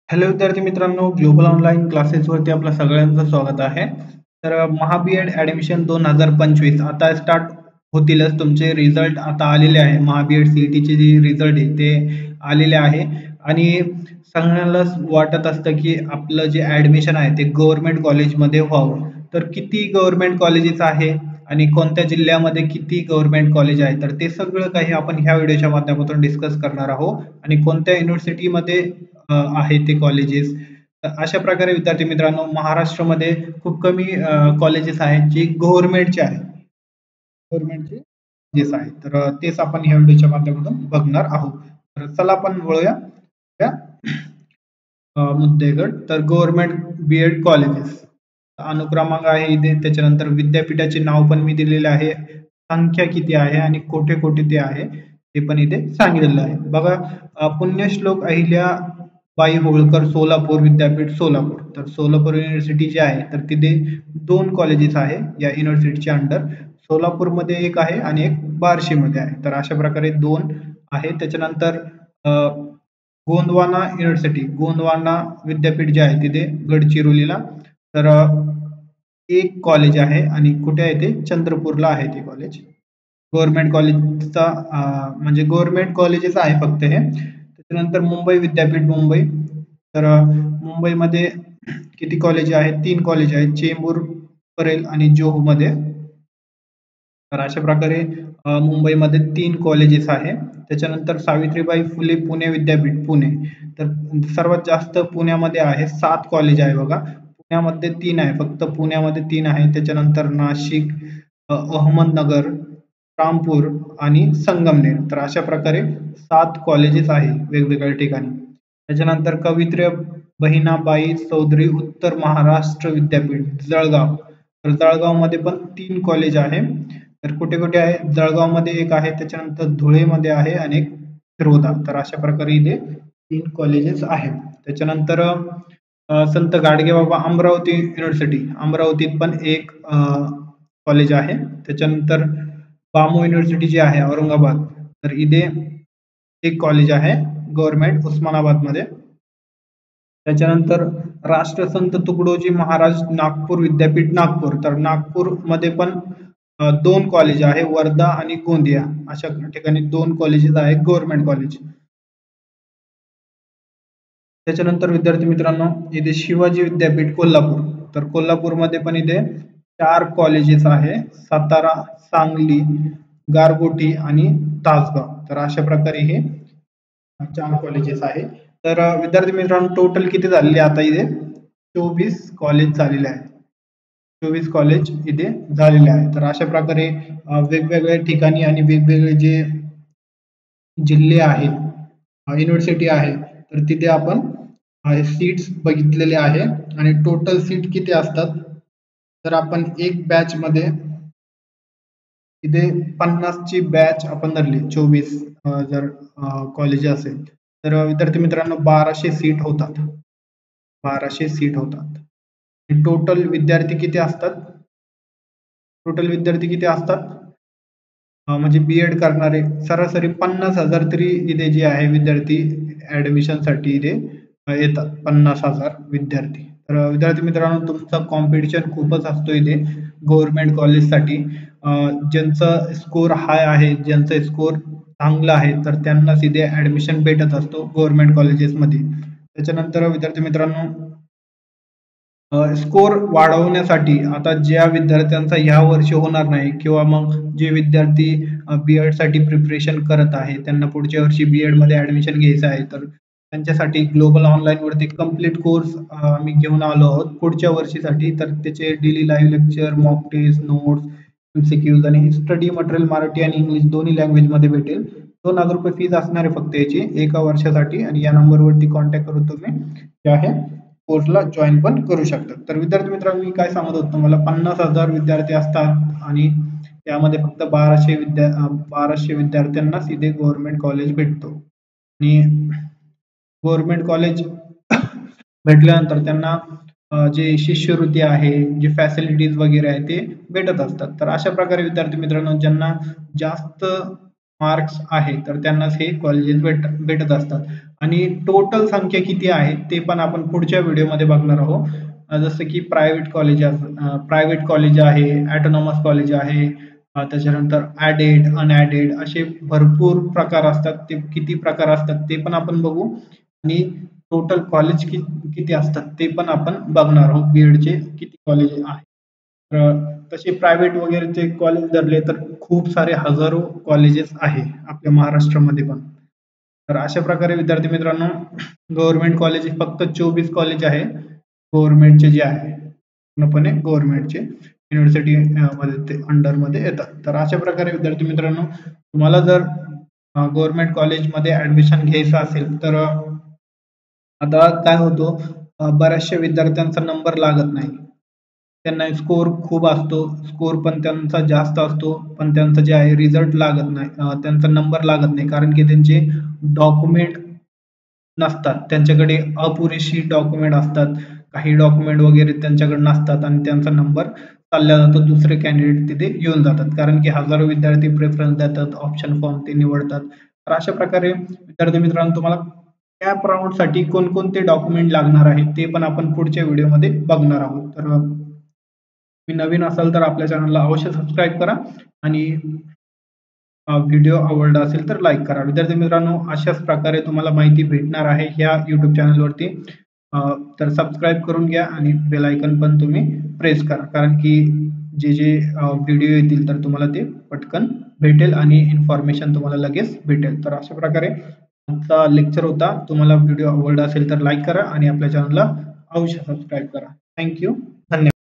Hello विद्यार्थी मित्रांनो, global online क्लासेसवरती आपलं सगळ्यांचं स्वागत आहे. तर महाबीएड ॲडमिशन 2025 आता स्टार्ट होतीलच. तुमचे रिझल्ट आता आलेले आहे. महाबीएड सीईटीचे जे रिझल्ट आहे ते आलेले आहे आणि सगळ्यांनाच वाटत असतं की आपलं जे ॲडमिशन आहे ते गव्हर्नमेंट कॉलेजमध्ये व्हावं. तर किती गव्हर्नमेंट कॉलेजेस आहे आणि कोणत्या जिल्ह्यामध्ये किती गव्हर्नमेंट कॉलेज आहे, तर ते सगळं काही आपण ह्या व्हिडिओच्या माध्यमातून डिस्कस करणार आहोत आणि कोणत्या युनिव्हर्सिटीमध्ये आहे ते कॉलेजेस. तर अशा प्रकारे विद्यार्थी मित्रांनो, महाराष्ट्रामध्ये खूप कमी कॉलेजेस आहेत जे गव्हर्नमेंटचे आहेत. गव्हर्नमेंटचे कॉलेजेस आहेत. तर तेच आपण ह्या व्हिडिओच्या माध्यमातून बघणार आहोत. तर चला आपण वळूया या मुद्द्याकडे. तर गव्हर्नमेंट बीएड कॉलेजेस अनुक्रमांक आहे इथे, त्याच्यानंतर विद्यापीठाचे नाव पण मी दिलेले आहे, संख्या किती आहे आणि कोठे कोठे ते आहे ते पण इथे सांगितलेलं आहे. बघा, पुण्यश्लोक अहिल्या बाई होळकर सोलापूर विद्यापीठ सोलापूर. तर सोलापूर युनिव्हर्सिटी जी आहे तर तिथे दोन कॉलेजेस आहे या युनिव्हर्सिटीच्या अंडर. सोलापूरमध्ये एक आहे आणि एक बार्शीमध्ये आहे. तर अशा प्रकारे दोन आहे. त्याच्यानंतर गोंदवाना युनिव्हर्सिटी, गोंदवाना विद्यापीठ जे आहे तिथे गडचिरोलीला. तर एक कॉलेज आहे आणि कुठे आहे ते चंद्रपूरला आहे ते कॉलेज. गव्हर्नमेंट कॉलेजचा म्हणजे गव्हर्नमेंट कॉलेजेस आहे फक्त हे. त्याच्यानंतर मुंबई विद्यापीठ मुंबई. तर मुंबईमध्ये किती कॉलेज आहेत? 3 कॉलेज आहेत, चेंबूर, परेल आणि जोहमध्ये. तर अशा प्रकारे मुंबईमध्ये 3 कॉलेजेस आहे. त्याच्यानंतर सावित्रीबाई फुले पुणे विद्यापीठ पुणे. तर सर्वात जास्त पुण्यामध्ये आहे, 7 कॉलेज आहे बघा. पुण्यामध्ये 3 आहे, फक्त पुण्यामध्ये 3 आहे. त्याच्यानंतर नाशिक, अहमदनगर, रामपूर आणि संगमनेर. तर अशा प्रकारे 7 कॉलेजेस आहे वेगवेगळ्या ठिकाणी. त्याच्यानंतर कवित्र्य बहिणाबाई चौधरी उत्तर महाराष्ट्र विद्यापीठ जळगाव. तर जळगावमध्ये पण 3 कॉलेज आहे. तर कुठे कुठे आहे? जळगावमध्ये एक आहे, त्याच्यानंतर धुळेमध्ये आहे आणि एक शिरोदा. तर अशा प्रकारे इथे 3 कॉलेजेस आहेत. त्याच्यानंतर संत गाडगेबाबा अमरावती युनिव्हर्सिटी, अमरावतीत पण एक कॉलेज आहे. त्याच्यानंतर बामू युनिव्हर्सिटी जी आहे औरंगाबाद, तर इथे एक कॉलेज आहे गव्हर्नमेंट उस्मानाबादमध्ये. त्याच्यानंतर राष्ट्रसंत तुकडोजी महाराज नागपूर विद्यापीठ नागपूर. तर नागपूरमध्ये पण 2 कॉलेज आहे, वर्धा आणि गोंदिया. अशा ठिकाणी 2 कॉलेजेस आहेत गव्हर्नमेंट कॉलेज. त्याच्यानंतर विद्यार्थी मित्रांनो, इथे शिवाजी विद्यापीठ कोल्हापूर. तर कोल्हापूरमध्ये पण इथे 4 कॉलेजेस आहे, सातारा, सांगली, गारगोटी आणि तासगाव. तर अशा प्रकारे हे 4 कॉलेजेस आहे. तर विद्यार्थी मित्रांनो, टोटल किती झालेले आता इथे? 24 कॉलेज झालेले आहे. 24 कॉलेज इथे झालेले आहे. तर अशा प्रकारे वेगवेगळ्या ठिकाणी आणि वेगवेगळे जे जिल्हे आहेत, युनिव्हर्सिटी आहे, तर तिथे आपण सीट्स बघितलेले आहे आणि टोटल सीट किती असतात? तर आपण एक बॅच मध्ये इथे 50 ची बॅच आपण धरली, 24 जर कॉलेज असेल तर विद्यार्थी मित्रांनो 1200 सीट होतात. 1200 सीट होतात. टोटल विद्यार्थी किती असतात? टोटल विद्यार्थी किती असतात? म्हणजे बी-एड करणारे सरासरी 50,000 तरी इथे जे आहे विद्यार्थी ॲडमिशनसाठी इथे येतात. 50,000 विद्यार्थी. तर विद्यार्थी मित्रांनो, तुमचं कॉम्पिटिशन खूपच असतो इथे गव्हर्नमेंट कॉलेजसाठी. ज्यांचा स्कोर हाय आहे, ज्यांचा स्कोर चांगला आहे, तर त्यांनाच इथे ॲडमिशन भेटत असतो गव्हर्नमेंट कॉलेजेसमध्ये. त्याच्यानंतर विद्यार्थी मित्रांनो, स्कोर वाढवण्यासाठी आता ज्या विद्यार्थ्यांचा ह्या वर्षी होणार नाही किंवा मग जे विद्यार्थी बी-एड साठी प्रिपरेशन करत आहे, त्यांना पुढच्या वर्षी बी-एड मध्ये ऍडमिशन घ्यायचं आहे, तर त्यांच्यासाठी ग्लोबल ऑनलाईन वरती कंप्लीट कोर्स आम्ही घेऊन आलो आहोत पुढच्या वर्षीसाठी. तर त्याचे daily live lecture, mock test, notes, MCQs आणि स्टडी मटेरियल मराठी आणि इंग्लिश दोन्ही लँग्वेज मध्ये भेटेल. ₹2,000 फीज असणार आहे फक्त याची एका वर्षासाठी आणि या नंबरवरती कॉन्टॅक्ट करून तुम्ही जे आहे कोर्सला जॉईन पण करू शकतात. तर विद्यार्थी मित्रांनो, मी काय सांगत होतो तुम्हाला, 50,000 विद्यार्थी असतात आणि त्यामध्ये फक्त 1200 विद्यार्थ्यांनाच इथे गव्हर्नमेंट कॉलेज भेटतो आणि गव्हर्नमेंट कॉलेज भेटल्यानंतर त्यांना जे शिष्यवृत्ती आहे, जे फॅसिलिटीज वगैरे आहे ते भेटत असतात. तर अशा प्रकारे विद्यार्थी मित्रांनो, ज्यांना जास्त मार्क्स आहे तर त्यांनाच हे कॉलेजेस भेटत असतात. आणि टोटल संख्या किती आहे ते पण आपण पुढच्या व्हिडिओमध्ये बघणार आहोत. जसं की प्रायव्हेट कॉलेज आहे, ऑटोनॉमस कॉलेज आहे, त्याच्यानंतर ॲडेड, अनॲडेड असे भरपूर प्रकार असतात. ते किती प्रकार असतात ते पण आपण बघू आणि टोटल कॉलेज किती असतात ते पण आपण बघणार आहोत. बीएडचे किती कॉलेज आहे. तसे प्रायव्हेट वगैरेचे कॉलेज धरले तर खूप सारे हजारो कॉलेजेस आहे आपल्या महाराष्ट्रामध्ये पण. तर अशा प्रकारे विद्यार्थी मित्रांनो, गव्हर्नमेंट कॉलेज फक्त 24 कॉलेज आहे गव्हर्नमेंटचे जे आहे, पूर्णपणे गव्हर्नमेंटचे युनिव्हर्सिटी मध्ये ते अंडरमध्ये येतात. तर अशा प्रकारे विद्यार्थी मित्रांनो, तुम्हाला जर गव्हर्नमेंट कॉलेजमध्ये ऍडमिशन घ्यायचं असेल तर आता काय होतं, बऱ्याचशा विद्यार्थ्यांचा नंबर लागत नाही. त्यांना स्कोर खूप असतो, स्कोर पण त्यांचा जास्त असतो, पण त्यांचं जे आहे रिझल्ट लागत नाही, त्यांचा नंबर लागत नाही कारण की त्यांचे डॉक्युमेंट नसतात. त्यांच्याकडे अपुरेशी डॉक्युमेंट असतात. काही डॉक्युमेंट वगैरे त्यांच्याकडे नसतात आणि त्यांचा नंबर चालला जातो. दुसरे कॅन्डिडेट तिथे येऊन जातात कारण की हजारो विद्यार्थी प्रेफरन्स देतात, ऑप्शन फॉर्म ते निवडतात. तर अशा प्रकारे विद्यार्थी मित्रांनो, तुम्हाला कॅप राउंडसाठी कोणकोणते डॉक्युमेंट लागणार आहेत ते पण आपण पुढच्या व्हिडिओमध्ये बघणार आहोत. तर तुम्ही नवीन असाल तर आपल्या चॅनलला अवश्य सबस्क्राईब करा आणि व्हिडिओ आवडला असेल तर लाईक करा. विद्यार्थी मित्रांनो, अशाच प्रकारे तुम्हाला माहिती भेटणार आहे ह्या YouTube चॅनलवरती. तर सबस्क्राईब करून घ्या आणि बेल आयकॉन पण तुम्ही प्रेस करा कारण की जे व्हिडिओ येतील तर तुम्हाला ते पटकन भेटेल आणि इन्फॉर्मेशन तुम्हाला लगेच भेटेल. तर अशा प्रकारे आजचा लेक्चर होता. तुम्हाला व्हिडिओ आवडला असेल तर लाईक करा आणि आपल्या चॅनलला अवश्य सबस्क्राईब करा. Thank you. धन्यवाद.